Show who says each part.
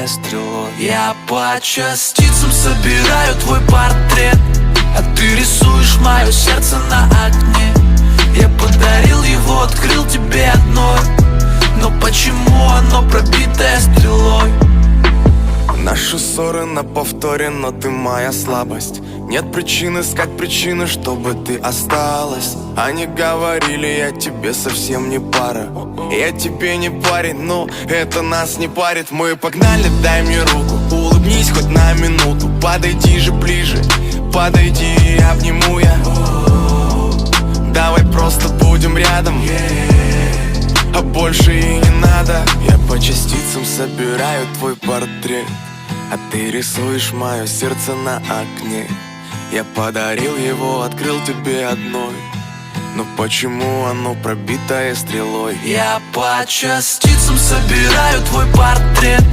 Speaker 1: стрелой. Я по частицам собираю твой портрет, а ты рисуешь мое сердце на окне. Я подарил его, открыл тебе одной, но почему оно пробитое стрелой?
Speaker 2: Наши ссоры на повторе, но ты моя слабость. Нет причин искать причины, чтобы ты осталась. Они говорили, я тебе совсем не пара. Я тебе не парень, но это нас не парит. Мы погнали, дай мне руку, улыбнись хоть на минуту. Подойди же ближе, подойди и обниму я. Давай просто будем рядом, а больше и не надо. Я по частицам собираю твой портрет, а ты рисуешь мое сердце на окне. Я подарил его, открыл тебе одной, но почему оно пробитое стрелой?
Speaker 1: Я по частицам собираю твой портрет,